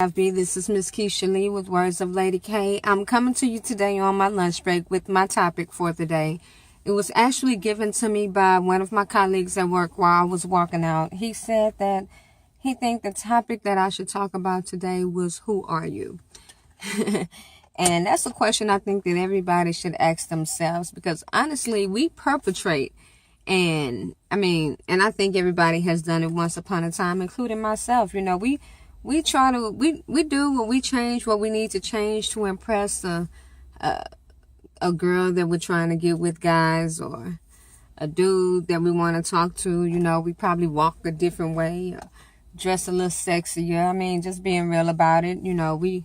This is Miss Keisha Lee with Words of Lady K. I'm coming to you today on my lunch break with my topic for the day. It was actually given to me by one of my colleagues at work while I was walking out. He said that he think the topic that I should talk about today was, who are you? And that's a question I think that everybody should ask themselves, because honestly, we perpetrate. And I think everybody has done it once upon a time, including myself. You know, we do what we change what we need to change to impress a girl that we're trying to get with, guys, or a dude that we want to talk to. You know, we probably walk a different way, dress a little sexier. Just being real about it. You know, we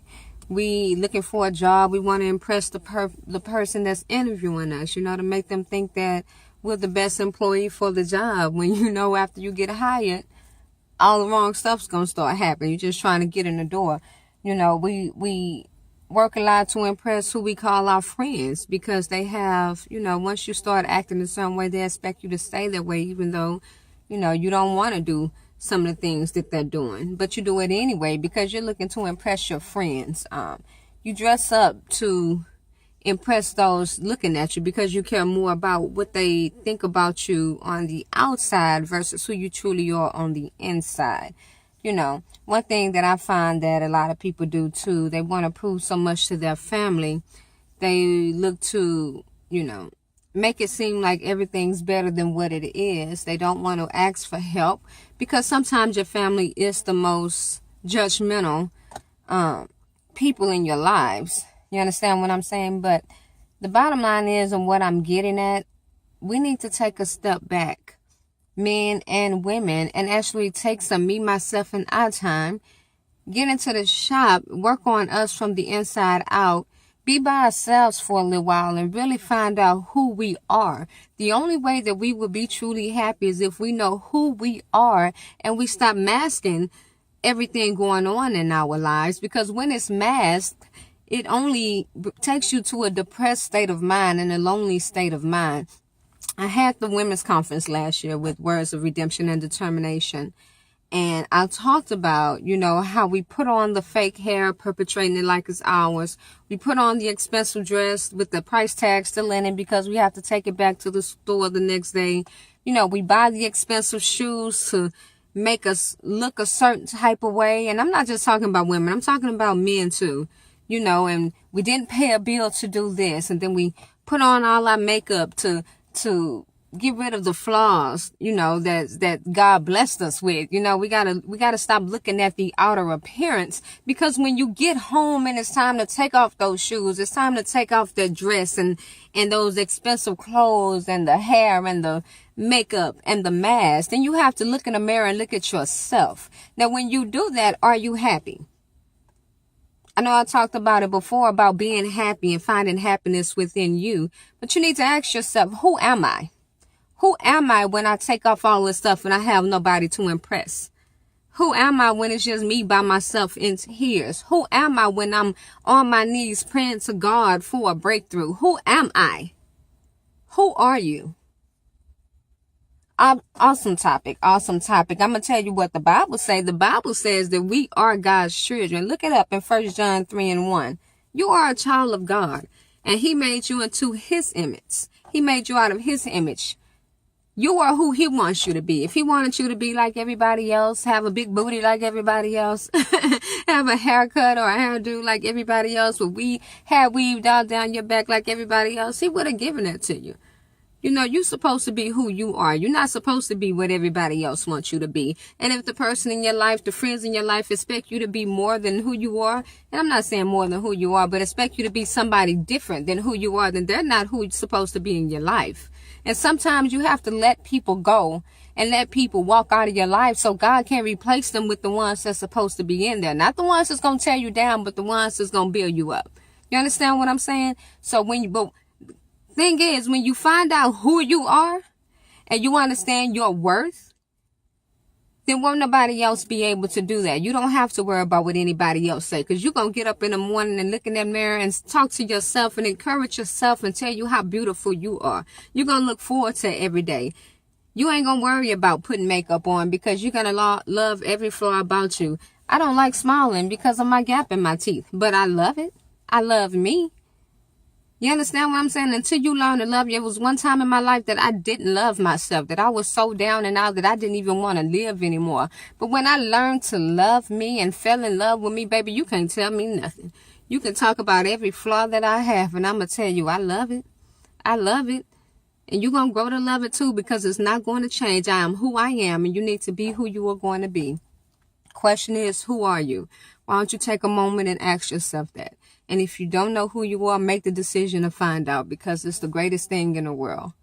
looking for a job. We want to impress the person that's interviewing us, you know, to make them think that we're the best employee for the job, when you know after you get hired, all the wrong stuff's gonna start happening. You're just trying to get in the door. You know, we work a lot to impress who we call our friends, because they have, you know, once you start acting a certain way, they expect you to stay that way, even though, you know, you don't want to do some of the things that they're doing, but you do it anyway because you're looking to impress your friends. You dress up to impress those looking at you because you care more about what they think about you on the outside versus who you truly are on the inside. You know, one thing that I find that a lot of people do too, they want to prove so much to their family. They look to, you know, make it seem like everything's better than what it is. They don't want to ask for help, because sometimes your family is the most judgmental people in your lives. You understand what I'm saying? But the bottom line is, and what I'm getting at, we need to take a step back, men and women, and actually take some me, myself, and I time. Get into the shop, work on us from the inside out, be by ourselves for a little while, and really find out who we are. The only way that we will be truly happy is if we know who we are and we stop masking everything going on in our lives, because when it's masked, it only takes you to a depressed state of mind and a lonely state of mind. I had the women's conference last year with Words of Redemption and Determination. And I talked about, you know, how we put on the fake hair, perpetrating it like it's ours. We put on the expensive dress with the price tag still in it because we have to take it back to the store the next day. You know, we buy the expensive shoes to make us look a certain type of way. And I'm not just talking about women. I'm talking about men too. You know, and we didn't pay a bill to do this. And then we put on all our makeup to get rid of the flaws, you know, that God blessed us with. You know, we gotta stop looking at the outer appearance, because when you get home and it's time to take off those shoes, it's time to take off that dress and those expensive clothes and the hair and the makeup and the mask, then you have to look in the mirror and look at yourself. Now, when you do that, are you happy? I know I talked about it before, about being happy and finding happiness within you. But you need to ask yourself, who am I? Who am I when I take off all this stuff and I have nobody to impress? Who am I when it's just me by myself in tears? Who am I when I'm on my knees praying to God for a breakthrough? Who am I? Who are you? Awesome topic. I'm going to tell you what the Bible says. The Bible says that we are God's children. Look it up in 1 John 3:1. You are a child of God, and he made you into his image. He made you out of his image. You are who he wants you to be. If he wanted you to be like everybody else, have a big booty like everybody else, have a haircut or a hairdo like everybody else, with hair weaved all down your back like everybody else, he would have given that to you. You know, you're supposed to be who you are. You're not supposed to be what everybody else wants you to be. And if the person in your life, the friends in your life, expect you to be more than who you are, and I'm not saying more than who you are, but expect you to be somebody different than who you are, then they're not who you're supposed to be in your life. And sometimes you have to let people go and let people walk out of your life so God can replace them with the ones that's supposed to be in there. Not the ones that's going to tear you down, but the ones that's going to build you up. You understand what I'm saying? So thing is, when you find out who you are and you understand your worth, then won't nobody else be able to do that. You don't have to worry about what anybody else say, because you're going to get up in the morning and look in that mirror and talk to yourself and encourage yourself and tell you how beautiful you are. You're going to look forward to every day. You ain't going to worry about putting makeup on, because you're going to love every flaw about you. I don't like smiling because of my gap in my teeth, but I love it. I love me. You understand what I'm saying? Until you learn to love you. It was one time in my life that I didn't love myself, that I was so down and out that I didn't even want to live anymore. But when I learned to love me and fell in love with me, baby, you can't tell me nothing. You can talk about every flaw that I have, and I'm going to tell you, I love it. I love it. And you're going to grow to love it too, because it's not going to change. I am who I am, and you need to be who you are going to be. Question is, who are you? Why don't you take a moment and ask yourself that? And if you don't know who you are, make the decision to find out, because it's the greatest thing in the world.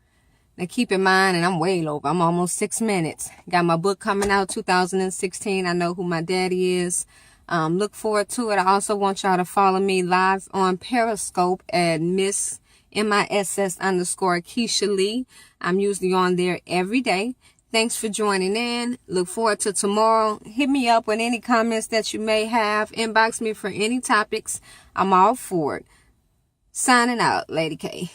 Now keep in mind, and I'm way over, I'm almost 6 minutes. Got my book coming out 2016. I know who my daddy is. Look forward to it. I also want y'all to follow me live on Periscope at MISS Keisha Lee. I'm usually on there every day. Thanks for joining in. Look forward to tomorrow. Hit me up with any comments that you may have. Inbox me for any topics. I'm all for it. Signing out, Lady K.